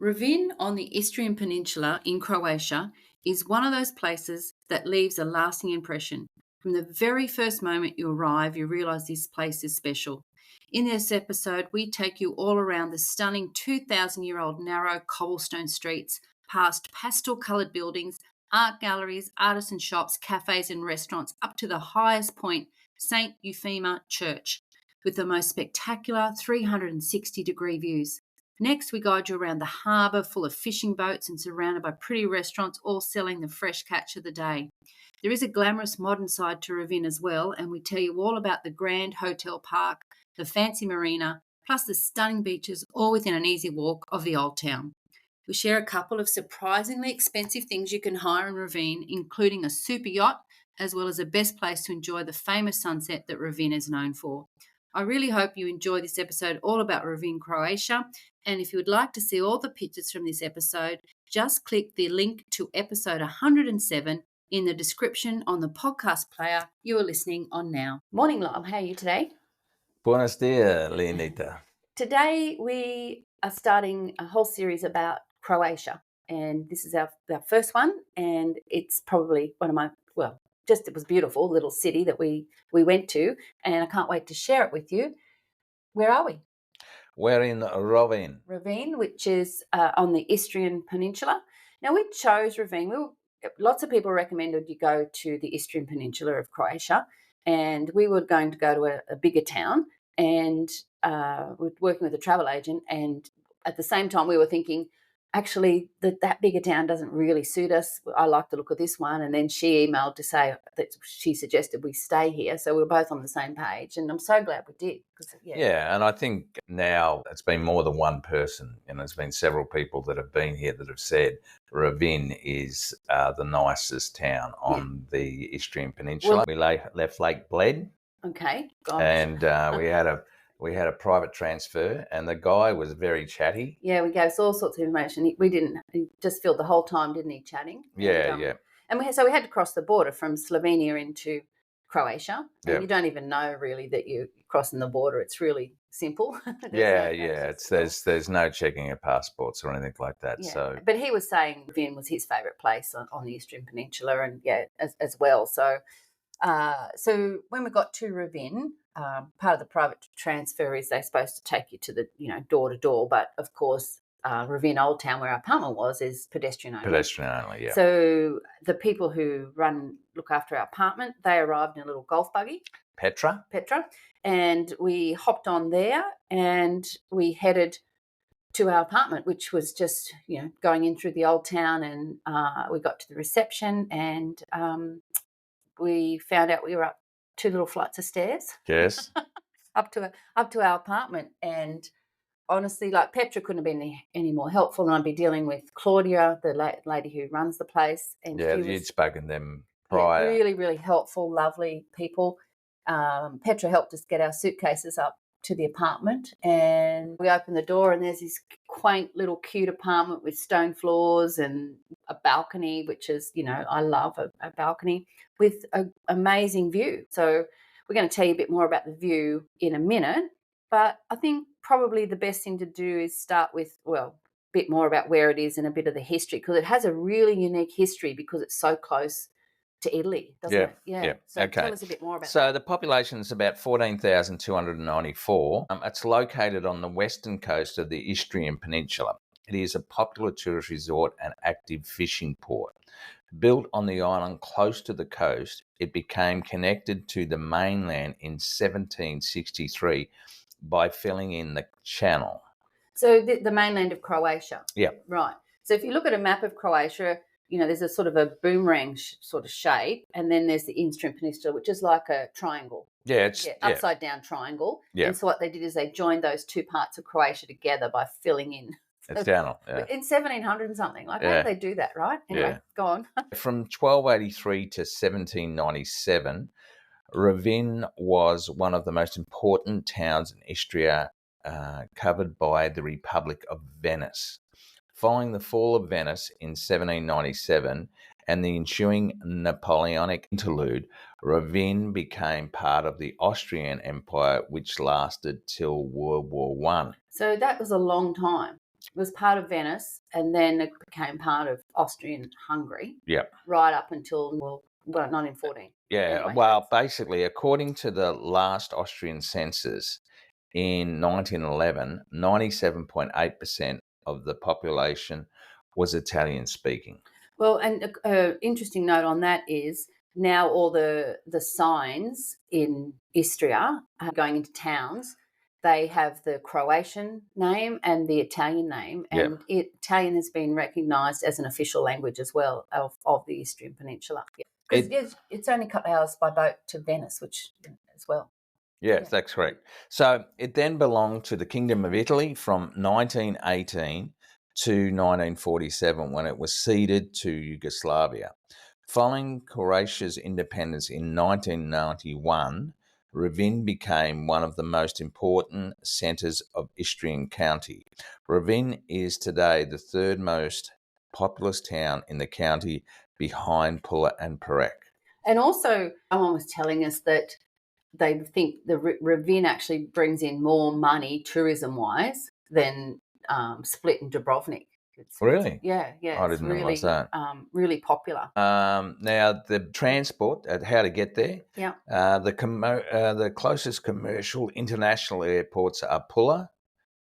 Rovinj on the Istrian Peninsula in Croatia is one of those places that leaves a lasting impression. From the very first moment you arrive, you realise this place is special. In this episode, we take you all around the stunning 2,000-year-old narrow cobblestone streets, past pastel-coloured buildings, art galleries, artisan shops, cafes and restaurants, up to the highest point, St. Euphemia Church, with the most spectacular 360-degree views. Next, we guide you around the harbour full of fishing boats and surrounded by pretty restaurants, all selling the fresh catch of the day. There is a glamorous modern side to Rovinj as well, and we tell you all about the grand hotel park, the fancy marina, plus the stunning beaches, all within an easy walk of the old town. We share a couple of surprisingly expensive things you can hire in Rovinj, including a super yacht, as well as the best place to enjoy the famous sunset that Rovinj is known for. I really hope you enjoy this episode all about Rovinj, Croatia. And if you would like to see all the pictures from this episode, just click the link to episode 107 in the description on the podcast player you are listening on now. Morning, Lyle. How are you today? Buenos dias, Leonita. Today we are starting a whole series about Croatia. And this is our first one. And it's probably one of my, it was beautiful little city that we went to. And I can't wait to share it with you. Where are we? We're in Rovinj. Rovinj, which is on the Istrian Peninsula. Now, we chose Rovinj. Lots of people recommended you go to the Istrian Peninsula of Croatia, and we were going to go to a bigger town, and we're working with a travel agent, and at the same time we were thinking, actually, that bigger town doesn't really suit us. I like the look of this one. And then she emailed to say that she suggested we stay here. So we were both on the same page. And I'm so glad we did. Yeah, and I think now it's been more than one person. There's been several people that have been here that have said Rovinj is the nicest town on the Istrian Peninsula. We left Lake Bled. Okay. Gosh. And we had a private transfer, and the guy was very chatty. Yeah, we gave us all sorts of information. He just filled the whole time, didn't he, chatting? Yeah. And we had to cross the border from Slovenia into Croatia. And you don't even know really that you're crossing the border. It's really simple. There's no checking of passports or anything like that. Yeah. So, but he was saying Rovinj was his favourite place on the Istrian Peninsula, and as well. So when we got to Rovinj, part of the private transfer is they're supposed to take you to the door to door, but of course Rovinj Old Town, where our apartment was, is pedestrian only. Yeah. So the people who look after our apartment, they arrived in a little golf buggy, Petra, and we hopped on there and we headed to our apartment, which was just going in through the old town, and we got to the reception, and we found out we were up 2 little flights of stairs. Yes. up to our apartment. And honestly, Petra couldn't have been any more helpful. And I'd be dealing with Claudia, the lady who runs the place. And you'd spoken to them prior. Really, really helpful, lovely people. Petra helped us get our suitcases up to the apartment, and we opened the door, and there's this quaint little cute apartment with stone floors and a balcony, which is, I love a balcony with an amazing view. So we're going to tell you a bit more about the view in a minute, but I think probably the best thing to do is start with, a bit more about where it is and a bit of the history, because it has a really unique history because it's so close to Italy, doesn't it? Yeah. So okay. Tell us a bit more about that. So the population is about 14,294. It's located on the western coast of the Istrian Peninsula. It is a popular tourist resort and active fishing port. Built on the island close to the coast, it became connected to the mainland in 1763 by filling in the channel. So the mainland of Croatia. Yeah. Right. So if you look at a map of Croatia, there's a sort of a boomerang sort of shape, and then there's the Istrian Peninsula, which is like a triangle. Yeah, it's upside down triangle. Yeah. And so what they did is they joined those two parts of Croatia together by filling in. It's channel. Yeah. In 1700 and something. How did they do that, right? Anyway, go on. From 1283 to 1797, Rovinj was one of the most important towns in Istria, covered by the Republic of Venice. Following the fall of Venice in 1797 and the ensuing Napoleonic interlude, Rovinj became part of the Austrian Empire, which lasted till World War I. So that was a long time. It was part of Venice, and then it became part of Austrian Hungary. Yep. Right up until 1914. Yeah. Anyway, Well, basically, according to the last Austrian census in 1911, 97.8% of the population was Italian speaking. well, and interesting note on that is now all the signs in Istria going into towns, they have the Croatian name and the Italian name, Yep. and Italian has been recognised as an official language as well of the Istrian Peninsula. Because it's only a couple of hours by boat to Venice, which as well. Yes, Yeah. that's correct. So it then belonged to the Kingdom of Italy from 1918 to 1947 when it was ceded to Yugoslavia. Following Croatia's independence in 1991, Rovinj became one of the most important centres of Istrian County. Rovinj is today the third most populous town in the county behind Pula and Perec. And also, someone was telling us that they think the Rovinj actually brings in more money tourism-wise than Split and Dubrovnik. Really? Yeah. I It's didn't really, realise that. really popular. Now, the transport, how to get there. Yeah. The closest commercial international airports are Pula,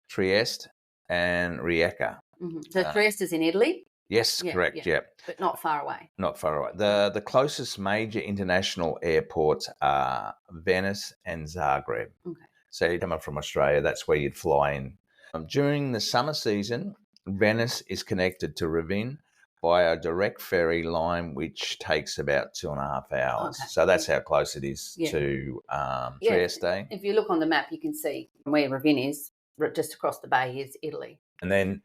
Trieste, and Rijeka. Mm-hmm. So Trieste is in Italy? Yes, correct. Yeah. But not far away. Not far away. The closest major international airports are Venice and Zagreb. Okay. So you're coming from Australia, that's where you'd fly in. During the summer season, Venice is connected to Rovinj by a direct ferry line, which takes about 2.5 hours. Okay. So that's how close it is to Trieste. If you look on the map, you can see where Rovinj is. Just across the bay is Italy. And then,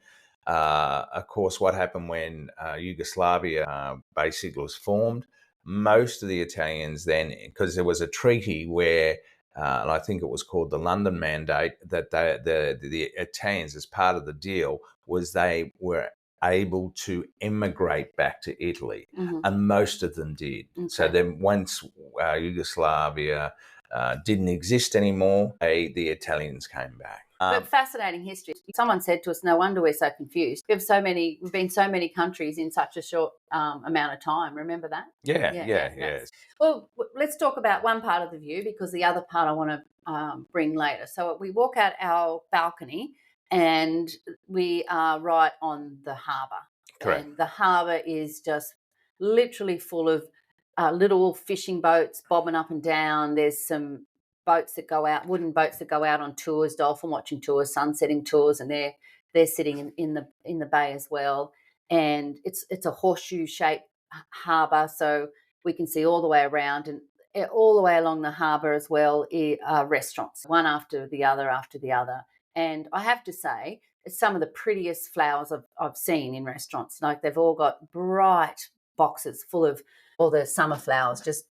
of course, what happened when Yugoslavia basically was formed, most of the Italians then, because there was a treaty where, and I think it was called the London Mandate, that the Italians, as part of the deal, was they were able to immigrate back to Italy, and most of them did. Okay. So then once Yugoslavia didn't exist anymore, the Italians came back. But fascinating history. Someone said to us, no wonder we're so confused. We've been so many countries in such a short amount of time. Remember that? Yeah. Well, let's talk about one part of the view, because the other part I want to bring later. So we walk out our balcony and we are right on the harbour. Correct. And the harbour is just literally full of little fishing boats bobbing up and down. There's some boats that go out, wooden boats that go out on tours, dolphin watching tours, sunsetting tours, and they're sitting in the bay as well. And it's a horseshoe shaped harbour, so we can see all the way around, and all the way along the harbour as well are restaurants, one after the other. And I have to say, it's some of the prettiest flowers I've seen in restaurants. Like, they've all got bright boxes full of all the summer flowers, just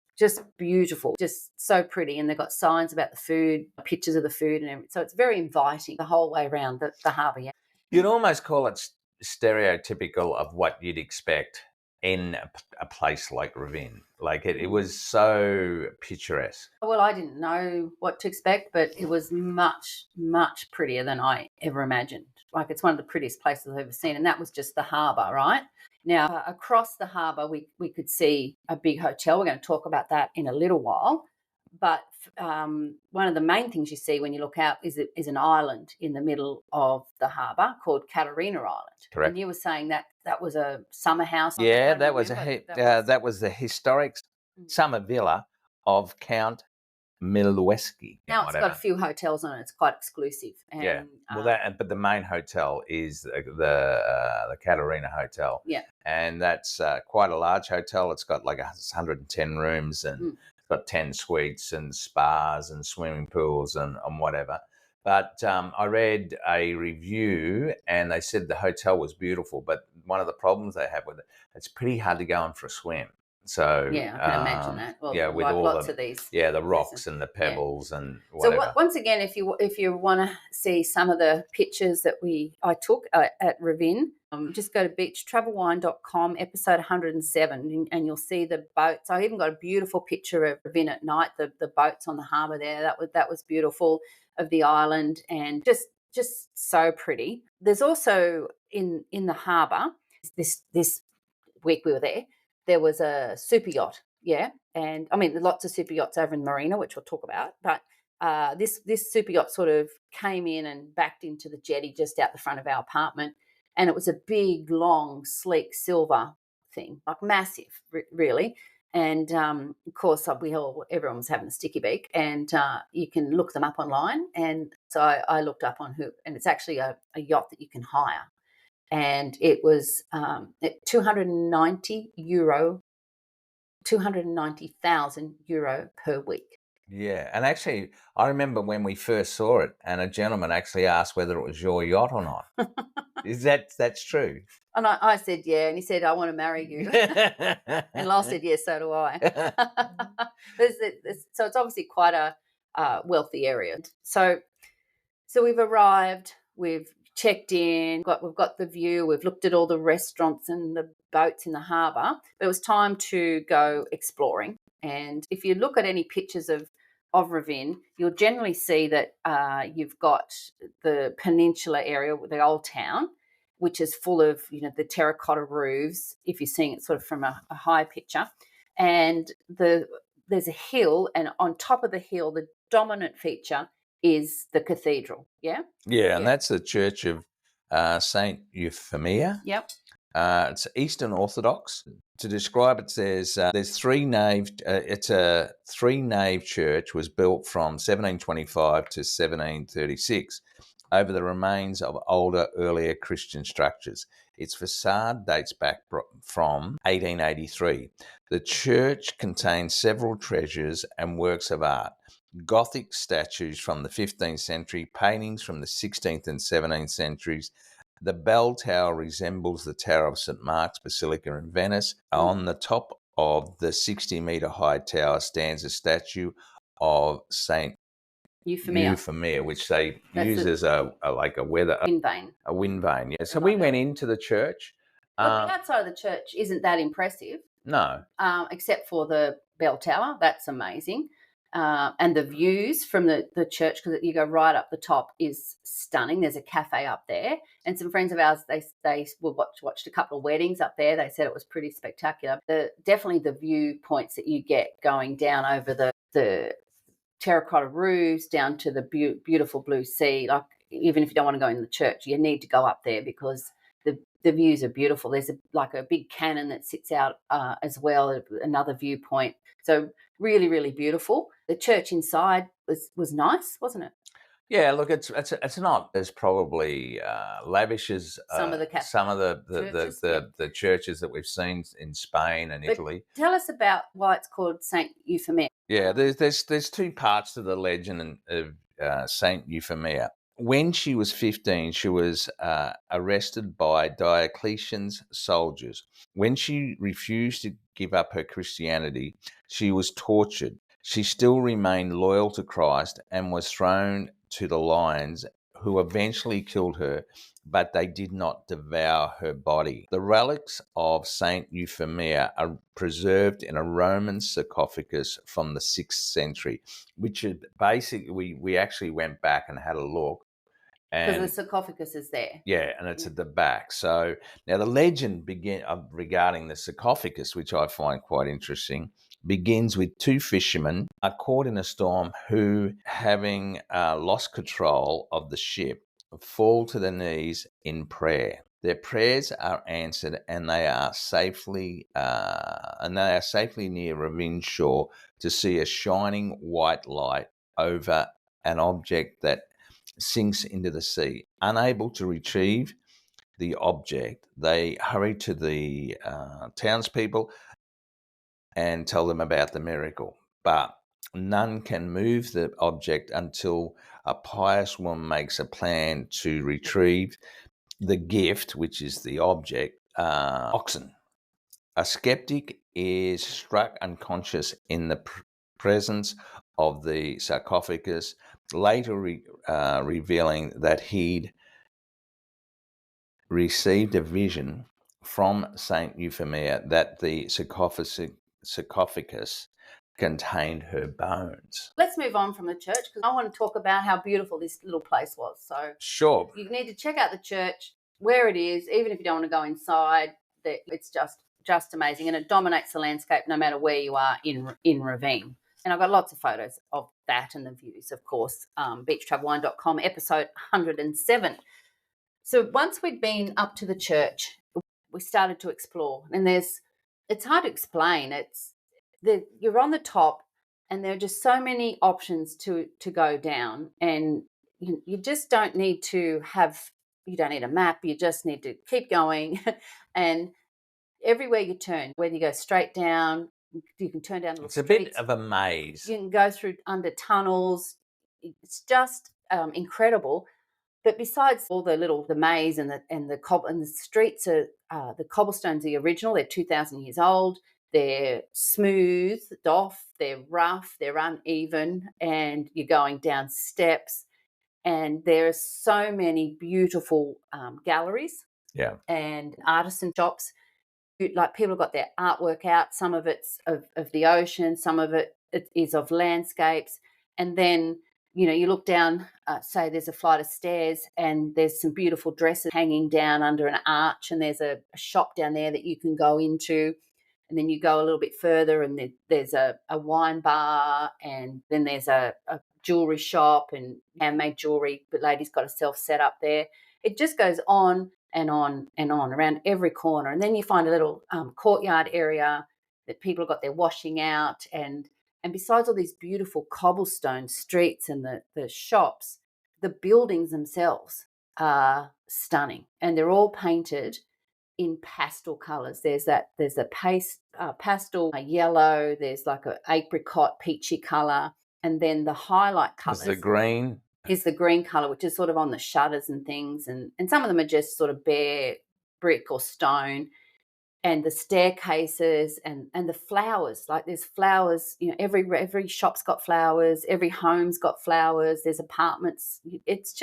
beautiful, just so pretty. And they've got signs about the food, pictures of the food and everything. So it's very inviting the whole way around the harbour. Yeah. You'd almost call it stereotypical of what you'd expect in a place like Rovinj. Like it was so picturesque. Well, I didn't know what to expect, but it was much, much prettier than I ever imagined. Like, it's one of the prettiest places I've ever seen. And that was just the harbour, right? Now, across the harbour, we could see a big hotel. We're going to talk about that in a little while. But one of the main things you see when you look out is an island in the middle of the harbour called Caterina Island. Correct. And you were saying that was a summer house. Yeah, that was the historic summer villa of Count Milwaukee. Now it's got a few hotels on it. It's quite exclusive. And, yeah. Well, but the main hotel is the Caterina Hotel. Yeah. And that's quite a large hotel. It's got like 110 rooms and it's got 10 suites and spas and swimming pools and whatever. But I read a review and they said the hotel was beautiful, but one of the problems they have with it, it's pretty hard to go in for a swim. So yeah, I can imagine that. Well, yeah, with like all lots of these. Yeah, the rocks and the pebbles and whatever. So once again, if you want to see some of the pictures that I took at Rovinj, just go to beachtravelwine.com, episode 107, and you'll see the boats. I even got a beautiful picture of Rovinj at night, the boats on the harbour there. That was beautiful, of the island, and just just so pretty. There's also in the harbour, this week we were there was a super yacht, yeah, and I mean, there's lots of super yachts over in the marina, which we'll talk about, but this super yacht sort of came in and backed into the jetty just out the front of our apartment, and it was a big, long, sleek silver thing, like massive, really. And of course, everyone was having a sticky beak, and you can look them up online. And so I looked up on who, and it's actually a yacht that you can hire, and it was at €290, 290,000 euro per week. Yeah, and actually, I remember when we first saw it, and a gentleman actually asked whether it was your yacht or not. That's true? And I said, yeah. And he said, I want to marry you. And Lyle said, yes, so do I. So it's obviously quite a wealthy area. So we've arrived, we've checked in, we've got the view, we've looked at all the restaurants and the boats in the harbour. But it was time to go exploring. And if you look at any pictures of Rovinj, you'll generally see that you've got the Peninsular area, the old town, which is full of, the terracotta roofs, if you're seeing it sort of from a high picture. And there's a hill, and on top of the hill, the dominant feature is the cathedral. Yeah. Yeah, and that's the Church of Saint Euphemia. Yep. It's Eastern Orthodox. To describe it, says there's three nave. It's a three-nave church. Was built from 1725 to 1736 over the remains of older, earlier Christian structures. Its facade dates back from 1883. The church contains several treasures and works of art. Gothic statues from the 15th century, paintings from the 16th and 17th centuries. The bell tower resembles the Tower of St. Mark's Basilica in Venice. On the top of the 60-metre high tower stands a statue of Saint Euphemia, which they use as a wind vane. A wind vane, yeah. So we went into the church. Look, the outside of the church isn't that impressive. No. Except for the bell tower. That's amazing. And the views from the church, because you go right up the top, is stunning. There's a cafe up there, and some friends of ours, they watched a couple of weddings up there. They said it was pretty spectacular. Definitely the viewpoints that you get going down over the terracotta roofs down to the beautiful blue sea. Like, even if you don't want to go in the church, you need to go up there because the views are beautiful. There's a big cannon that sits out as well, another viewpoint. So really, really beautiful. The church inside was nice, wasn't it? Yeah, look, it's not as probably lavish as some of the churches that we've seen in Spain and Italy. Tell us about why it's called Saint Euphemia. Yeah, there's two parts to the legend of Saint Euphemia. When she was 15, she was arrested by Diocletian's soldiers. When she refused to give up her Christianity, she was tortured. She still remained loyal to Christ and was thrown to the lions, who eventually killed her, but they did not devour her body. The relics of Saint Euphemia are preserved in a Roman sarcophagus from the 6th century, which is basically, we actually went back and had a look. Because the sarcophagus is there. Yeah, and it's at the back. So now the legend regarding the sarcophagus, which I find quite interesting, begins with two fishermen are caught in a storm who, having lost control of the ship, fall to their knees in prayer. Their prayers are answered, and they are safely near Rovinj shore to see a shining white light over an object that sinks into the sea. Unable to retrieve the object, they hurry to the townspeople and tell them about the miracle. But none can move the object until a pious woman makes a plan to retrieve the gift, which is the object, oxen. A skeptic is struck unconscious in the presence of the sarcophagus, later revealing that he'd received a vision from Saint Euphemia that the sarcophagus contained her bones. Let's move on from the church because I want to talk about how beautiful this little place was. So Sure. you need to check out the church, where it is, even if you don't want to go inside. It's just amazing, and it dominates the landscape no matter where you are in Rovinj. And I've got lots of photos of that and the views, of course. Beachtravelwine.com, episode 107. So once we'd been up to the church, we started to explore, and it's hard to explain. You're on the top, and there are just so many options to go down, and you just don't need to you don't need a map. You just need to keep going, and everywhere you turn, whether you go straight down, you can turn down little It's a streets. bit of a maze. You can go through under tunnels. It's just incredible. But besides all the maze and the streets are the cobblestones are the original. They're 2,000 years old. They're smoothed off. They're rough. They're uneven, and you're going down steps. And there are so many beautiful galleries, and artisan shops. Like people have got their artwork out. Some of it's of the ocean. Some of it is of landscapes, and then you look down, say there's a flight of stairs and there's some beautiful dresses hanging down under an arch, and there's a shop down there that you can go into. And then you go a little bit further and there's a wine bar, and then there's a jewellery shop and handmade jewellery. The lady's got herself set up there. It just goes on and on and on around every corner. And then you find a little courtyard area that people have got their washing out, and besides all these beautiful cobblestone streets and the shops, the buildings themselves are stunning, and they're all painted in pastel colours. There's a pastel yellow, there's like an apricot peachy colour, and then the highlight colours is the green colour, which is sort of on the shutters and things, and some of them are just sort of bare brick or stone. And the staircases and the flowers, like there's flowers, every shop's got flowers, every home's got flowers, there's apartments. It's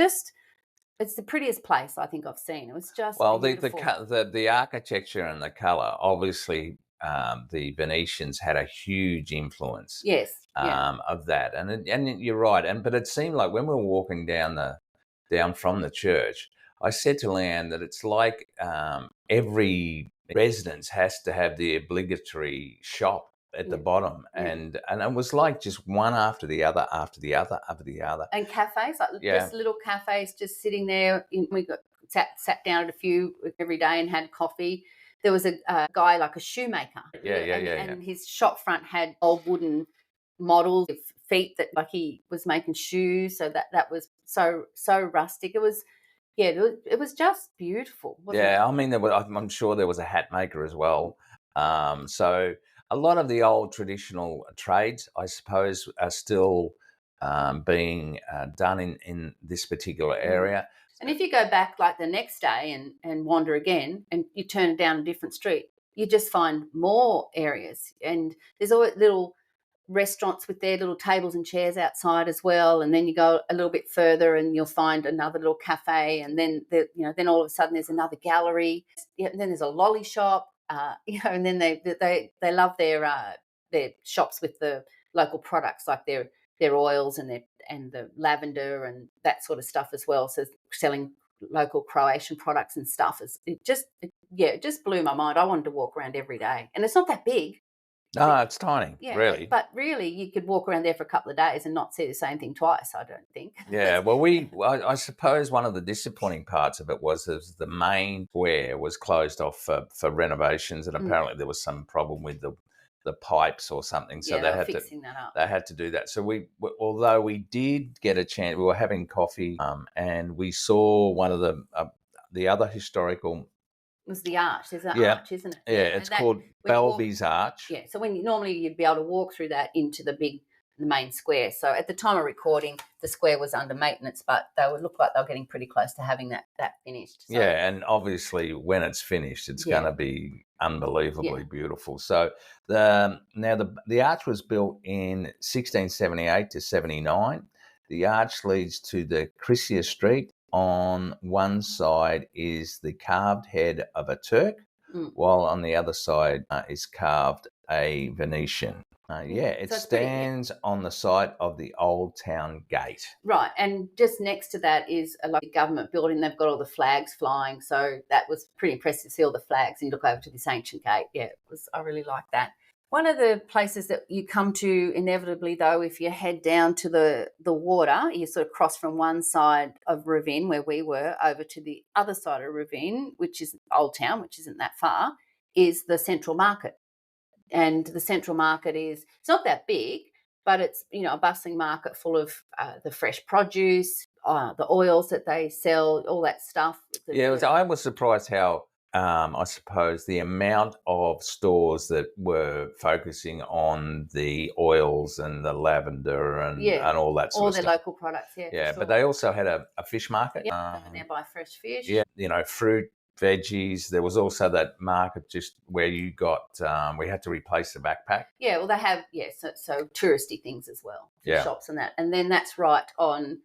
the prettiest place I think I've seen. It was just beautiful. The architecture and the colour, obviously the Venetians had a huge influence of that. And you're right. But it seemed like when we were walking down from the church, I said to Leanne that it's like every residence has to have the obligatory shop at the bottom, and it was like just one after the other, and cafes, just little cafes, just sitting there. We sat down at a few every day and had coffee. There was a guy, like a shoemaker, and his shop front had old wooden models of feet that, like, he was making shoes, so that was so rustic. It was. Yeah, it was just beautiful, wasn't it? I mean, I'm sure there was a hat maker as well. So a lot of the old traditional trades, I suppose, are still being done in this particular area. And if you go back like the next day and wander again, and you turn down a different street, you just find more areas. And there's always little restaurants with their little tables and chairs outside as well, and then you go a little bit further and you'll find another little cafe, and then then all of a sudden there's another gallery, and then there's a lolly shop, and then they love their shops with the local products, like their oils and the lavender and that sort of stuff as well. So selling local Croatian products and stuff, it just blew my mind. I wanted to walk around every day, and it's not that big. No, it's tiny, really. But really, you could walk around there for a couple of days and not see the same thing twice, I don't think. Yeah, well, I suppose one of the disappointing parts of it was the main square was closed off for renovations, and apparently there was some problem with the pipes or something, so they had fixing that up. They had to do that. So although we did get a chance, we were having coffee, and we saw one of the other historical. It was the arch. There's an arch, isn't it? Yeah, it's called Belby's Arch. Yeah, so normally you'd be able to walk through that into the main square. So at the time of recording, the square was under maintenance, but they would look like they were getting pretty close to having that finished. So, yeah, and obviously when it's finished, it's going to be unbelievably beautiful. So the arch was built in 1678 to 79. The arch leads to the Croatia Street. On one side is the carved head of a Turk, while on the other side is carved a Venetian. It So it's pretty neat. stands on the site of the Old Town Gate. Right, and just next to that is a like government building. They've got all the flags flying, so that was pretty impressive to see all the flags and look over to this ancient gate. Yeah, it was. I really liked that. One of the places that you come to inevitably, though, if you head down to the water, you sort of cross from one side of Rovinj, where we were, over to the other side of Rovinj, which is Old Town, which isn't that far, is the Central Market. And the Central Market it's not that big, but it's, a bustling market full of the fresh produce, the oils that they sell, all that stuff. I was surprised how, I suppose, the amount of stores that were focusing on the oils and the lavender and all that sort all of their stuff. local products. Yeah, Yeah, for sure. but they also had a fish market. And they buy fresh fish. Yeah, fruit, veggies. There was also that market just where you got, we had to replace the backpack. Yeah, well, they have, so touristy things as well, shops and that. And then that's right on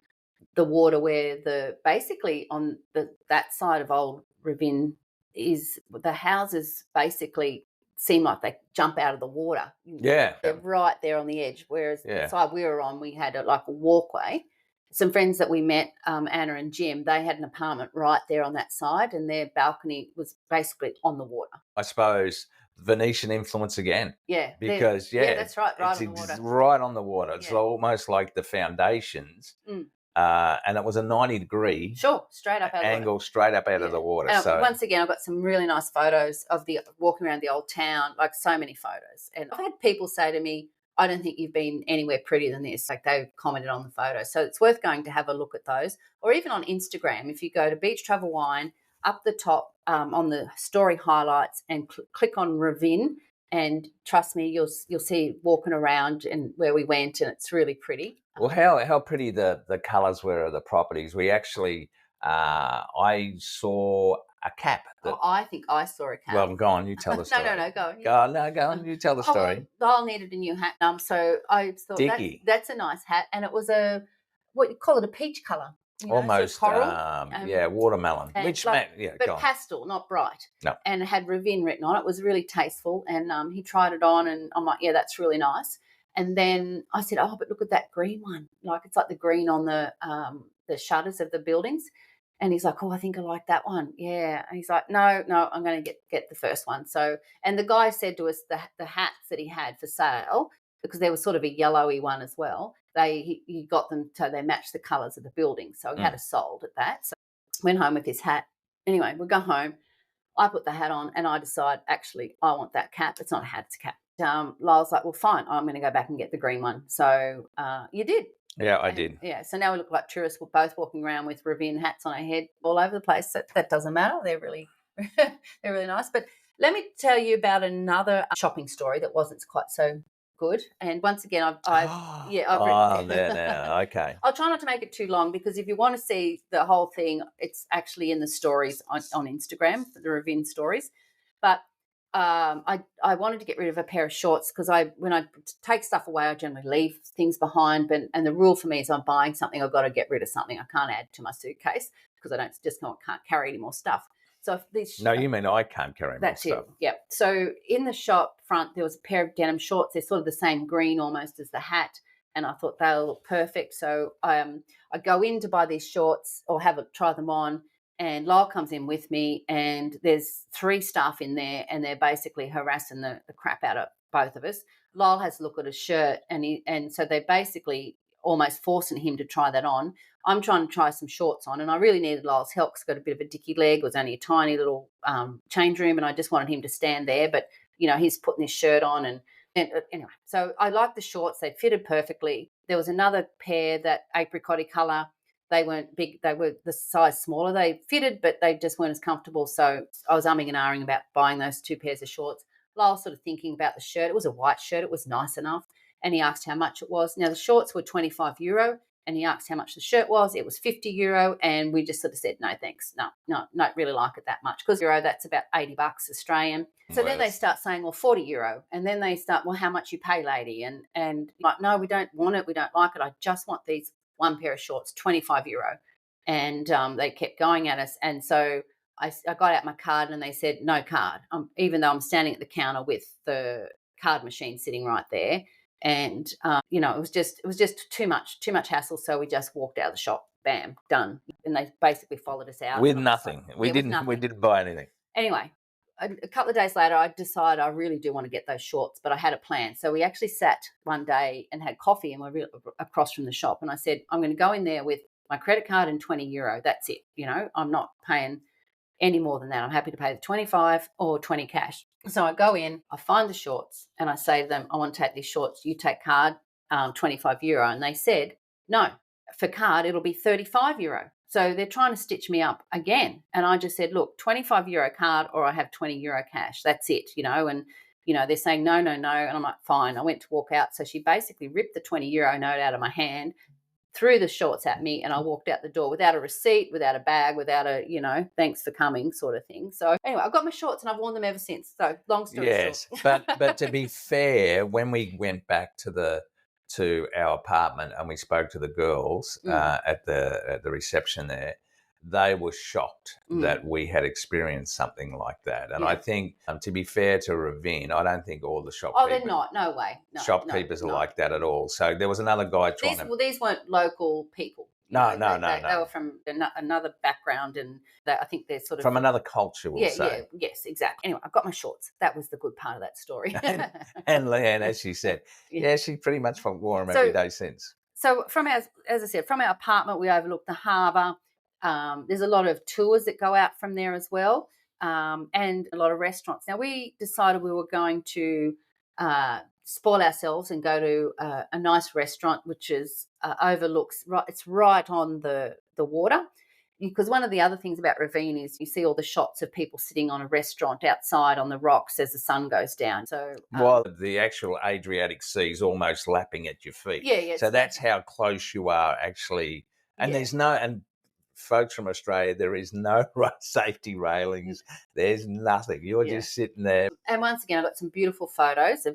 the water where basically on that side of Old Rovinj is the houses basically seem like they jump out of the water. Yeah. They're right there on the edge, whereas the side we were on, we had a walkway. Some friends that we met, Anna and Jim, they had an apartment right there on that side, and their balcony was basically on the water. I suppose Venetian influence again. Yeah. Because, that's right, right on the water. Right on the water. It's almost like the foundations. And it was a 90-degree straight up out angle, straight up out of the water. So once again, I've got some really nice photos of the walking around the old town, like so many photos. And I've had people say to me, I don't think you've been anywhere prettier than this. Like they've commented on the photos. So it's worth going to have a look at those. Or even on Instagram, if you go to Beach Travel Wine, up the top on the story highlights and click on Rovinj, and trust me, you'll see walking around and where we went, and it's really pretty. Well, how pretty the colours were of the properties. We actually, I saw a cap. I think I saw a cap. Well, go on, you tell the story. No, go on. Go on, you tell the story. Lyle needed a new hat. So I thought that's a nice hat, and it was what you call it, a peach colour. Almost, coral. Watermelon. But pastel, not bright. No. And it had Rovinj written on it. It was really tasteful, and he tried it on, and I'm like, yeah, that's really nice. And then I said, oh, but look at that green one. Like it's like the green on the shutters of the buildings. And he's like, oh, I think I like that one. Yeah. And he's like, no, I'm going to get the first one. So, and the guy said to us the hats that he had for sale, because there was sort of a yellowy one as well, he got them so they matched the colours of the building. So he had us sold at that. So went home with his hat. Anyway, we go home. I put the hat on and I decide, actually, I want that cap. It's not a hat, it's a cap. Lyle's like, well, fine, I'm going to go back and get the green one. So you did. Yeah, I did. Yeah, so now we look like tourists. We're both walking around with Rovinj hats on our head all over the place. That doesn't matter. They're really, they're really nice. But let me tell you about another shopping story that wasn't quite so good. And once again, I've okay. I'll try not to make it too long, because if you want to see the whole thing, it's actually in the stories on Instagram, the Rovinj stories. But I wanted to get rid of a pair of shorts, because when I take stuff away, I generally leave things behind. And the rule for me is I'm buying something, I've got to get rid of something. I can't add to my suitcase because I can't carry any more stuff. So you mean I can't carry more stuff? That's it. Yep. So in the shop front, there was a pair of denim shorts. They're sort of the same green almost as the hat, and I thought they'll look perfect. So I go in to buy these shorts or try them on. And Lyle comes in with me, and there's 3 staff in there, and they're basically harassing the crap out of both of us. Lyle has a look at his shirt, and so they're basically almost forcing him to try that on. I'm trying to try some shorts on, and I really needed Lyle's help because he's got a bit of a dicky leg. It was only a tiny little change room, and I just wanted him to stand there. But, he's putting his shirt on, and anyway. So I liked the shorts. They fitted perfectly. There was another pair, that apricot colour. They weren't big. They were the size smaller. They fitted, but they just weren't as comfortable. So I was umming and ahhing about buying those 2 pairs of shorts. Lyle sort of thinking about the shirt. It was a white shirt. It was nice enough. And he asked how much it was. Now, the shorts were €25, and he asked how much the shirt was. It was €50, and we just sort of said, no, thanks. No, not really like it that much, because that's about $80 Australian. So then they start saying, well, €40. And then they start, well, how much you pay, lady? And like, no, we don't want it. We don't like it. I just want these 1 pair of shorts, €25. And they kept going at us. And so I got out my card, and they said, no card, even though I'm standing at the counter with the card machine sitting right there. And, it was just too much hassle. So we just walked out of the shop, bam, done. And they basically followed us out. With nothing. We with didn't buy anything. Anyway, a couple of days later, I decided I really do want to get those shorts, but I had a plan. So we actually sat one day and had coffee, and we're across from the shop. And I said, I'm going to go in there with my credit card and €20. That's it. I'm not paying any more than that. I'm happy to pay the 25 or 20 cash. So I go in, I find the shorts, and I say to them, I want to take these shorts. You take card, €25. And they said, no, for card, it'll be €35. So they're trying to stitch me up again. And I just said, look, €25 card, or I have €20 cash. That's it, and, they're saying, no. And I'm like, fine. I went to walk out. So she basically ripped the €20 note out of my hand, threw the shorts at me, and I walked out the door without a receipt, without a bag, without a, thanks for coming sort of thing. So anyway, I've got my shorts and I've worn them ever since. So long story short. Yes, but to be fair, when we went back to our apartment and we spoke to the girls at the reception there, they were shocked that we had experienced something like that. And I think, to be fair to Rovinj, I don't think all the shopkeepers... Oh, they're not. No way. No, shopkeepers are like that at all. So there was another guy trying to... Well, these weren't local people. No. They were from another background, and I think they're sort of... From another culture, we'll say. Yeah, yes, exactly. Anyway, I've got my shorts. That was the good part of that story. and Leanne, as she said, she pretty much wore them every day since. So from our apartment, we overlook the harbour. There's a lot of tours that go out from there as well, and a lot of restaurants. Now, we decided we were going to spoil ourselves and go to a nice restaurant which overlooks it's right on the water. Because one of the other things about Rovinj is you see all the shots of people sitting on a restaurant outside on the rocks as the sun goes down. So while the actual Adriatic Sea is almost lapping at your feet. Yeah. So that's how close you are actually. And there's and folks from Australia, there is no safety railings. There's nothing. You're just sitting there. And once again, I got some beautiful photos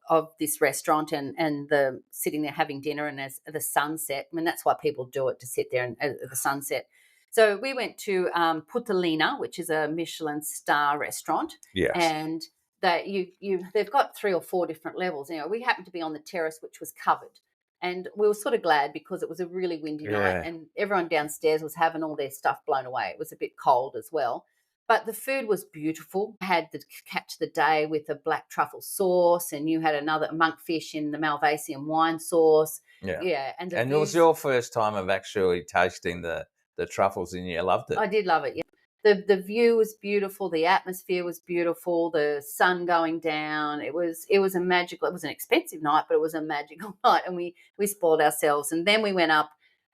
of this restaurant and the sitting there having dinner and as the sunset. I mean, that's why people do it, to sit there and at the sunset. So we went to Putalina, which is a Michelin star restaurant. Yes. And they've got 3 or 4 different levels. We happened to be on the terrace, which was covered. And we were sort of glad because it was a really windy night, and everyone downstairs was having all their stuff blown away. It was a bit cold as well. But the food was beautiful. I had the catch the day with a black truffle sauce, and you had another monkfish in the Malvasian wine sauce. Yeah. And it was your first time of actually tasting the truffles, and you loved it. I did love it, yeah. The view was beautiful. The atmosphere was beautiful. The sun going down. It was a magical. It was an expensive night, but it was a magical night, and we spoiled ourselves. And then we went up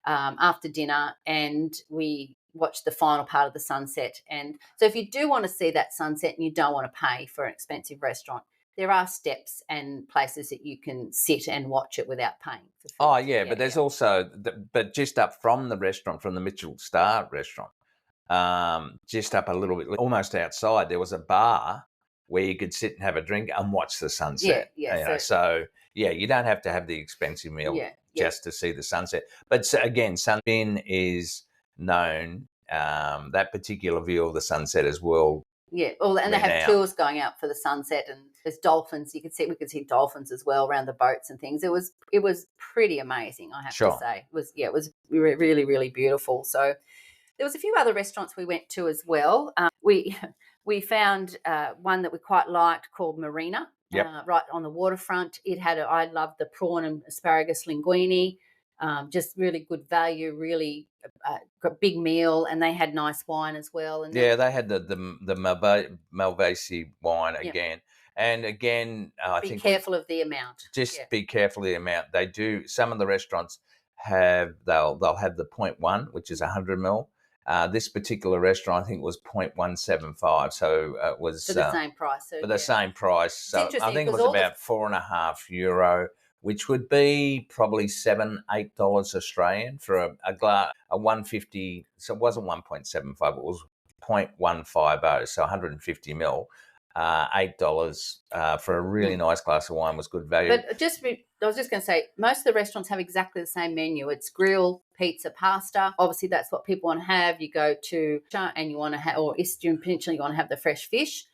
after dinner, and we watched the final part of the sunset. And so, if you do want to see that sunset and you don't want to pay for an expensive restaurant, there are steps and places that you can sit and watch it without paying for food. Oh yeah, but there's also but just up from the restaurant, from the Michelin Star restaurant. Just up a little bit, almost outside, there was a bar where you could sit and have a drink and watch the sunset. So you don't have to have the expensive meal just to see the sunset. But again, Rovinj is known, that particular view of the sunset as well. Yeah, and they have tours going out for the sunset, and there's dolphins. We could see dolphins as well around the boats and things. It was pretty amazing, I have to say. It was really, really beautiful. So there was a few other restaurants we went to as well. We found one that we quite liked called Marina, right on the waterfront. I loved the prawn and asparagus linguine, just really good value, really big meal, and they had nice wine as well. And they had the Malvasi wine again. And again, I think... Be careful of the amount. Be careful of the amount. They do, some of the restaurants they'll have the 0.1, which is 100 ml. This particular restaurant, I think, was 0.175, so it was for the same price. For the same price, so I think it was about €4.50, which would be probably $7-8 Australian for a glass, a 150. So it wasn't 1.75; it was 0.150, so 150 ml. $8 for a really nice glass of wine was good value. But I was just going to say, most of the restaurants have exactly the same menu. It's grill, pizza, pasta. Obviously, that's what people want to have. You go to and you want to have, or Istrian Peninsula, you want to have the fresh fish.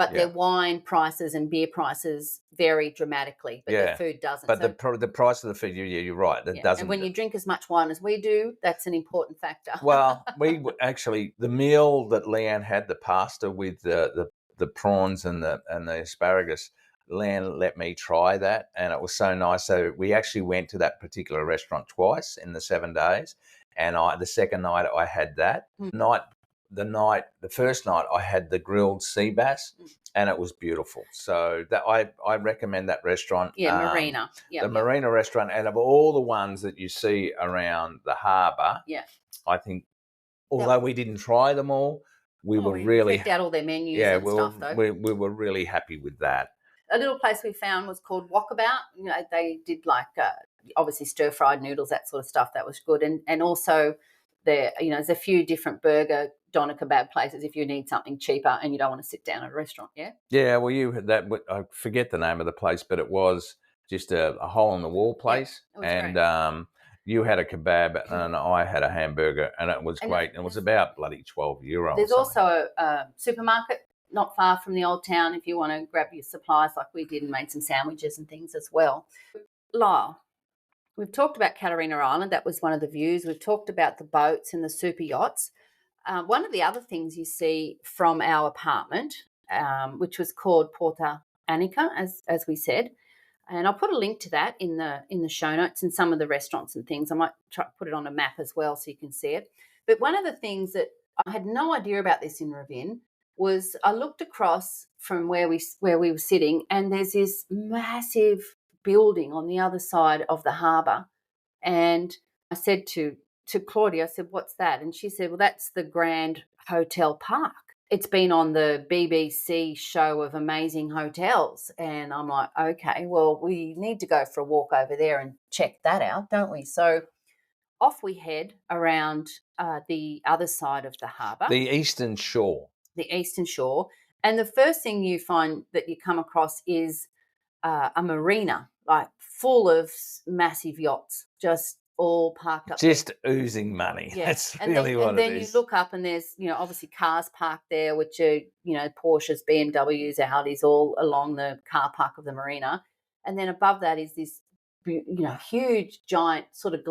but their wine prices and beer prices vary dramatically, but their food doesn't. But the price of the food, you're right, that doesn't. And when you drink as much wine as we do, that's an important factor. Well, we actually, the meal that Leanne had, the pasta with the prawns and the asparagus, Leanne let me try that, and it was so nice. So we actually went to that particular restaurant twice in the 7 days, and the second night I had that. The first night I had the grilled sea bass, and it was beautiful. So that I recommend that restaurant. Marina. The Marina restaurant, and of all the ones that you see around the harbour, I think, although we didn't try them all, we really checked out all their menus and stuff, though. We were really happy with that. A little place we found was called Walkabout. You know, they did like obviously stir-fried noodles, that sort of stuff. That was good, and also there's a few different burger doner kebab places if you need something cheaper and you don't want to sit down at a restaurant. Yeah. Well, you had that. I forget the name of the place, but it was just a hole in the wall place, and great. You had a kebab and I had a hamburger, and it was great. It was about bloody €12. There's also a supermarket not far from the old town if you want to grab your supplies like we did and made some sandwiches and things as well. Lyle, we've talked about Katarina Island. That was one of the views. We've talked about the boats and the super yachts. One of the other things you see from our apartment, which was called Porta Anica, as we said, and I'll put a link to that in the show notes and some of the restaurants and things. I might try to put it on a map as well so you can see it. But one of the things that I had no idea about this in Rovinj was I looked across from where we were sitting, and there's this massive building on the other side of the harbour, and I said to Claudia, I said, "What's that?" And she said, "Well, that's the Grand Hotel Park. It's been on the BBC show of amazing hotels." And I'm like, okay, well, we need to go for a walk over there and check that out, don't we? So off we head around the other side of the harbour. The Eastern Shore. And the first thing you find that you come across is a marina, like full of massive yachts, just all parked up just there. Oozing money. Yeah. That's really what it is. And then you look up and there's, obviously cars parked there, which are, Porsches, BMWs, Audis, all along the car park of the marina. And then above that is this, huge, giant sort of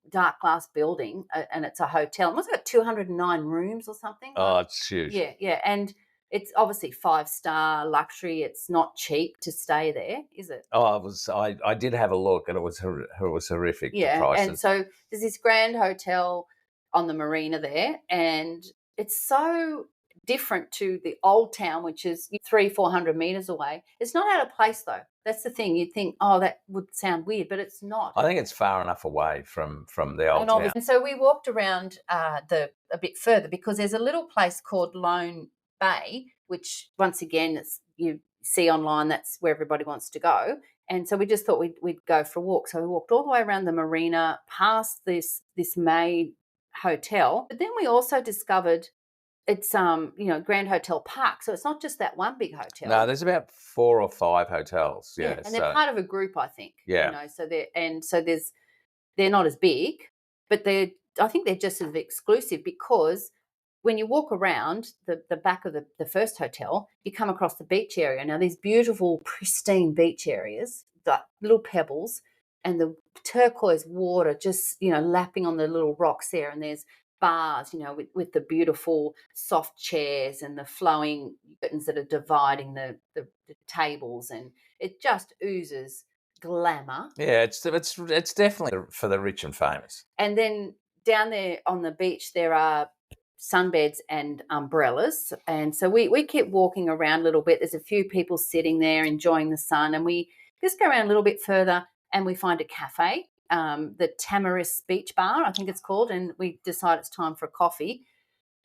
dark glass building, and it's a hotel. It must have got 209 rooms or something. Oh, it's huge. Yeah. And it's obviously 5-star luxury. It's not cheap to stay there, is it? Oh, I did have a look, and it was horrific. Yeah, the prices. And so there's this grand hotel on the marina there, and it's so different to the old town, which is 300-400 meters away. It's not out of place, though. That's the thing. You'd think, oh, that would sound weird, but it's not. I think it's far enough away from the old town. And so we walked around a bit further because there's a little place called Lone Bay, which once again you see online, that's where everybody wants to go. And so we just thought we'd go for a walk. So we walked all the way around the marina, past this May hotel. But then we also discovered it's Grand Hotel Park. So it's not just that one big hotel. No, there's about 4 or 5 hotels. Yeah. And they're part of a group, I think. Yeah. They're not as big, but I think they're just as exclusive because when you walk around the back of the first hotel, you come across the beach area. Now, these beautiful, pristine beach areas, the little pebbles and the turquoise water just, lapping on the little rocks there. And there's bars, with the beautiful soft chairs and the flowing curtains that are dividing the tables. And it just oozes glamour. Yeah, it's definitely for the rich and famous. And then down there on the beach, there are sunbeds and umbrellas, and so we keep walking around a little bit. There's a few people sitting there enjoying the sun, and we just go around a little bit further and we find a cafe, the Tamaris Beach Bar, I think it's called, and we decide it's time for a coffee.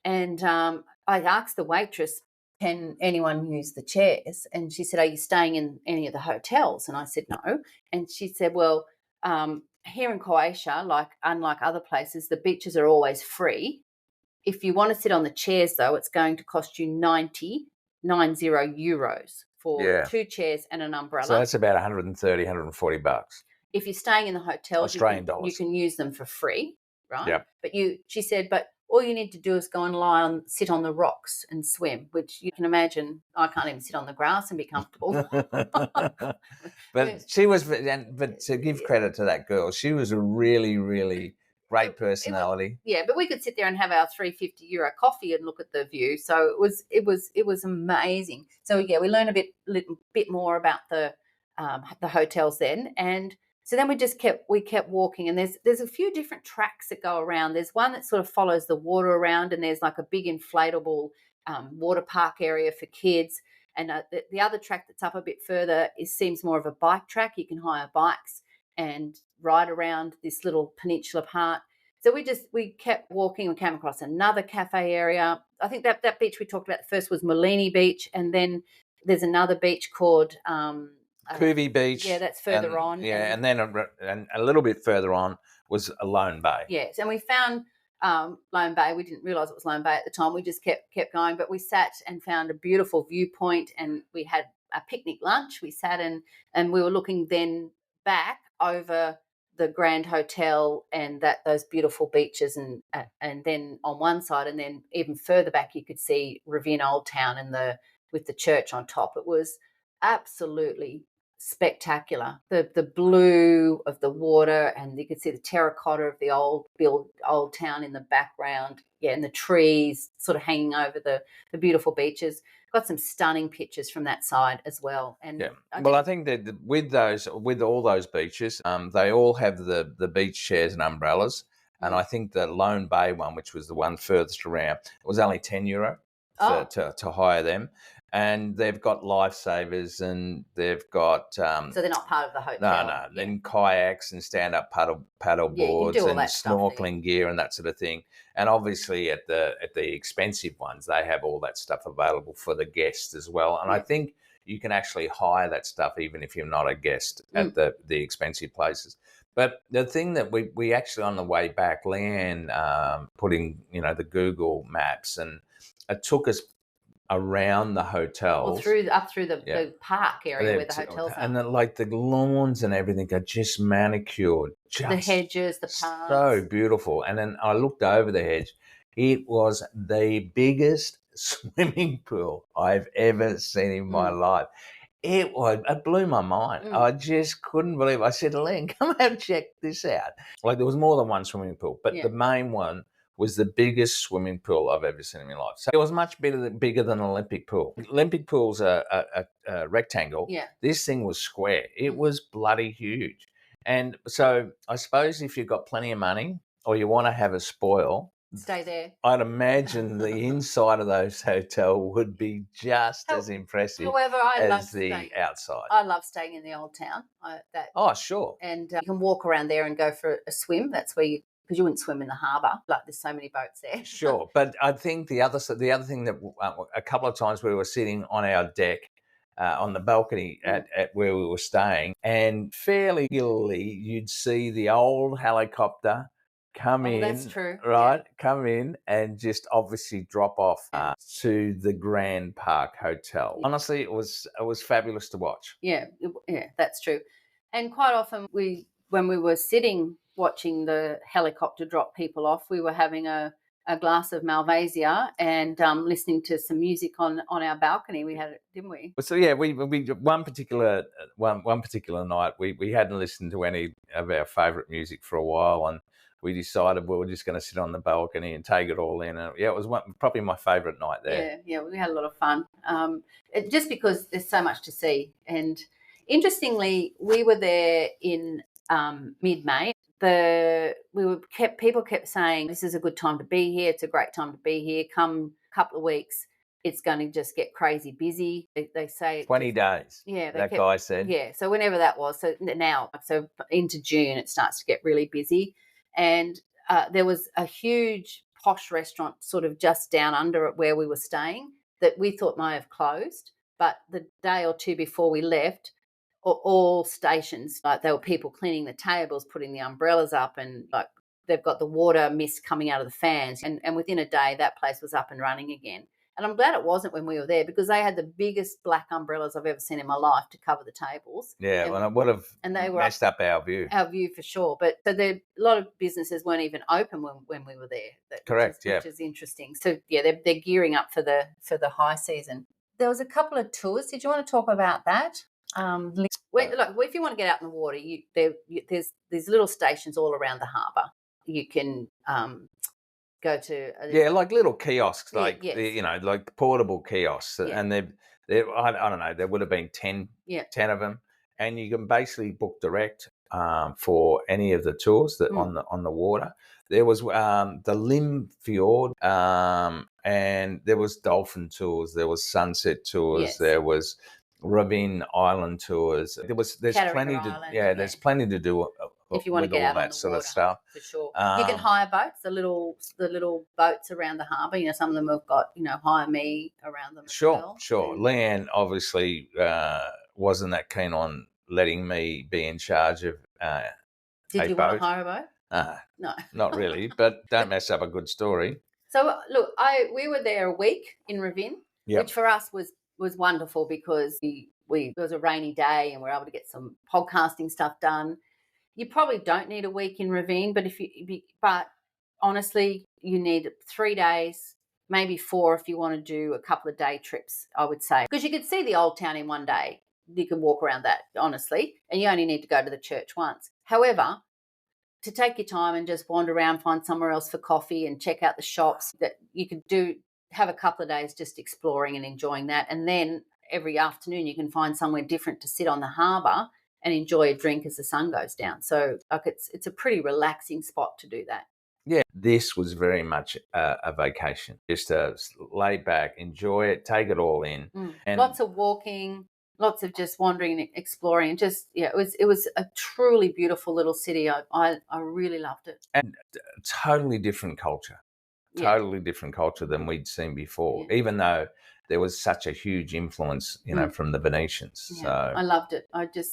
And I asked the waitress, can anyone use the chairs? And she said, are you staying in any of the hotels? And I said no. And she said, well, here in Croatia, unlike other places, the beaches are always free. If you want to sit on the chairs, though, it's going to cost you 90 euros for 2 chairs and an umbrella. So that's about 130, 140 bucks. If you're staying in the hotels, Australian dollars, you can use them for free, right? Yep. But she said, but all you need to do is go and sit on the rocks and swim, which you can imagine. I can't even sit on the grass and be comfortable. But she was, but to give credit to that girl, she was a really, really great personality. But we could sit there and have our €350 coffee and look at the view. So it was amazing. So yeah, we learned a little bit more about the hotels then, and so then we kept walking, and there's a few different tracks that go around. There's one that sort of follows the water around, and there's like a big inflatable water park area for kids. And the other track that's up a bit further seems more of a bike track. You can hire bikes and ride around this little peninsula part. So we kept walking. We came across another cafe area. I think that beach we talked about first was Molini Beach, and then there's another beach called Cuvee Beach. Yeah, that's further on. Yeah, and then a little bit further on was Lone Bay. Yes, and we found Lone Bay. We didn't realise it was Lone Bay at the time. We just kept going, but we sat and found a beautiful viewpoint, and we had a picnic lunch. We sat and we were looking then back over the Grand Hotel and those beautiful beaches, and then on one side, and then even further back you could see Rovinj Old Town and with the church on top. It was absolutely spectacular. The blue of the water, and you could see the terracotta of the old town in the background. Yeah, and the trees sort of hanging over the beautiful beaches. Got some stunning pictures from that side as well. And yeah, I think that with all those beaches, they all have the beach chairs and umbrellas. And I think the Lone Bay one, which was the one furthest around, it was only €10 to hire them. And they've got lifesavers, and they've got so they're not part of the hotel. No. Then kayaks and stand-up paddle boards and snorkeling gear and that sort of thing. And obviously at the expensive ones, they have all that stuff available for the guests as well. And I think you can actually hire that stuff even if you're not a guest at the expensive places. But the thing that we actually on the way back, Leanne putting the Google Maps, and it took us around the hotels, up through the park area where the hotels are, and then, like, the lawns and everything are just manicured, the hedges, the paths, so beautiful. And then I looked over the hedge; it was the biggest swimming pool I've ever seen in my life. It blew my mind. I just couldn't believe it. I said, Len, come and check this out. Like, there was more than one swimming pool, but the main one was the biggest swimming pool I've ever seen in my life. So it was much bigger than an Olympic pool. Olympic pools are a rectangle. Yeah. This thing was square. It was bloody huge. And so I suppose if you've got plenty of money or you want to have a spoil, stay there. I'd imagine the inside of those hotels would be just as impressive as the outside. I love staying in the old town. Sure. And you can walk around there and go for a swim. That's where because you wouldn't swim in the harbour. Like, there's so many boats there. Sure, but I think the other thing that a couple of times we were sitting on our deck on the balcony at where we were staying, and fairly regularly you'd see the old helicopter come in. That's true. Right, come in and just obviously drop off to the Grand Park Hotel. Honestly, it was fabulous to watch. Yeah, that's true. And quite often when we were sitting watching the helicopter drop people off, we were having a glass of Malvasia and listening to some music on our balcony. We had it, didn't we? So yeah, we one particular night we hadn't listened to any of our favourite music for a while, and we decided we were just going to sit on the balcony and take it all in. And it was probably my favourite night there. Yeah, we had a lot of fun. Just because there's so much to see. And interestingly, we were there in mid-May. People kept saying, this is a good time to be here. It's a great time to be here. Come a couple of weeks, it's going to just get crazy busy. They say 20 days. Yeah, that guy said. Yeah, so whenever that was, so into June, it starts to get really busy. And there was a huge posh restaurant sort of just down under it where we were staying that we thought might have closed. But the day or two before we left, all stations, like, there were people cleaning the tables, putting the umbrellas up, and like they've got the water mist coming out of the fans. And within a day, that place was up and running again. And I'm glad it wasn't when we were there, because they had the biggest black umbrellas I've ever seen in my life to cover the tables. Yeah, and it would have they were messed up our view. Our view for sure. But so a lot of businesses weren't even open when we were there. Correct, which is interesting. So yeah, they're gearing up for the high season. There was a couple of tours. Did you want to talk about that? Look, if you want to get out in the water, there's these little stations all around the harbour. You can go to like little kiosks, like yes. like portable kiosks, Yeah. and they're I don't know, there would have been 10 of them, and you can basically book direct for any of the tours that on the water. There was the Lim Fjord, and there was dolphin tours, there was sunset tours, there was Rovinj Island tours. There's plenty there's plenty to do if you want to get out on the sort water, of stuff. For sure. You can hire boats, the little boats around the harbour. Some of them have got, hire me around them as well. Sure. Leanne obviously wasn't that keen on letting me be in charge of Did you want to hire a boat? No. Not really, but don't mess up a good story. So look, we were there a week in Rovinj, which for us was wonderful, because it was a rainy day and we were able to get some podcasting stuff done. You probably don't need a week in Rovinj, but honestly, you need 3 days, maybe 4 if you want to do a couple of day trips, I would say. Because you could see the old town in one day. You can walk around that, honestly, and you only need to go to the church once. However, to take your time and just wander around, find somewhere else for coffee and check out the shops, that you could have a couple of days just exploring and enjoying that. And then every afternoon you can find somewhere different to sit on the harbour and enjoy a drink as the sun goes down. So it's a pretty relaxing spot to do that. Yeah, this was very much a vacation, just to lay back, enjoy it, take it all in. And lots of walking, lots of just wandering and exploring. It was a truly beautiful little city. I really loved it. And totally different culture. Totally different culture than we'd seen before, even though there was such a huge influence, from the Venetians. Yeah, so I loved it.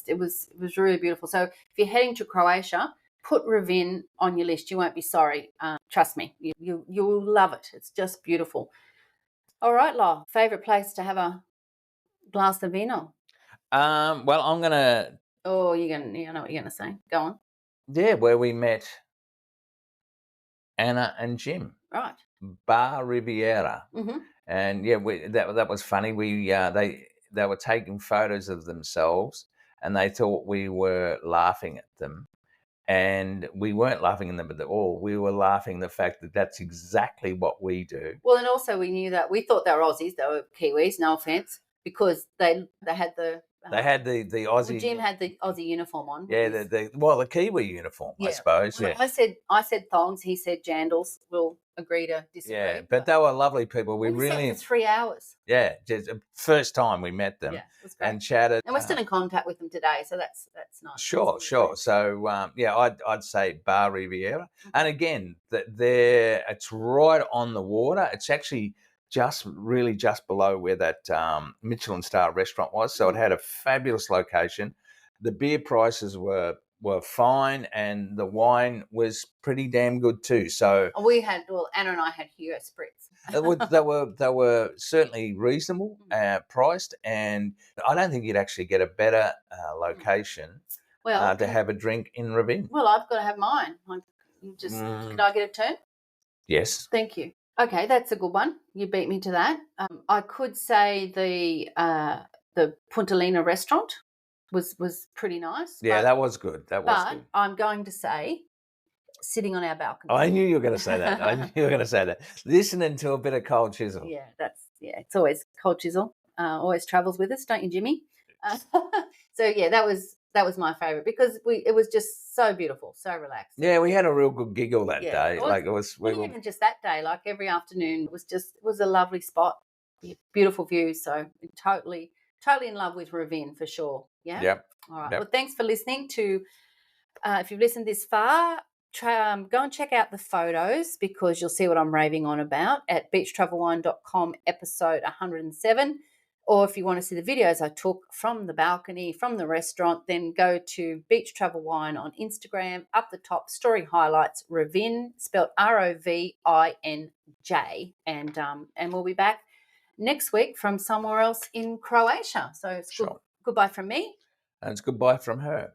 It was really beautiful. So if you're heading to Croatia, put Rovinj on your list. You won't be sorry. Trust me, you will love it. It's just beautiful. All right, Law. Favorite place to have a glass of vino? Well, I'm gonna. Oh, you know what you're gonna say. Go on. Yeah, where we met Anna and Jim. Right. Bar Riviera. Mm-hmm. And that was funny. They were taking photos of themselves, and they thought we were laughing at them, and we weren't laughing at them at all. We were laughing the fact that that's exactly what we do. Well, and also we knew that we thought they were Aussies, they were Kiwis. No offense, because they had the. They had the Aussie. Jim had the Aussie uniform on. Yeah, the Kiwi uniform, I suppose. Yeah. I said thongs. He said jandals. We'll agree to disagree. Yeah, but they were lovely people. We really sat for 3 hours. Yeah, just first time we met them. Yeah, it was great. And chatted, and we're still in contact with them today. So that's nice. Sure. So I'd say Bar Riviera, and again, it's right on the water. It's actually just below where that Michelin star restaurant was. So it had a fabulous location. The beer prices were fine, and the wine was pretty damn good too. So Anna and I had Hero Spritz. they were certainly reasonable priced, and I don't think you'd actually get a better location to have a drink in Rovinj. Well, I've got to have mine. Can I get a turn? Yes. Thank you. Okay, that's a good one. You beat me to that. I could say the Puntalina restaurant was pretty nice. Yeah, that was good. That was good. I'm going to say sitting on our balcony. I knew you were going to say that. Listening to a bit of Cold Chisel. Yeah, it's always Cold Chisel. Always travels with us, don't you, Jimmy? So yeah, that was my favourite, because it was just so beautiful, so relaxed. Yeah, we had a real good giggle that day. Even just that day, like every afternoon, it was a lovely spot, beautiful views. So totally in love with Rovinj for sure. Yeah. Yep. All right. Yep. Well, thanks for listening to. If you've listened this far, go and check out the photos, because you'll see what I'm raving on about at beachtravelwine.com, episode 107. Or if you want to see the videos I took from the balcony, from the restaurant, then go to Beach Travel Wine on Instagram. Up the top, story highlights Rovinj, spelled Rovinj, and we'll be back next week from somewhere else in Croatia. So it's Sure. goodbye from me. And it's goodbye from her.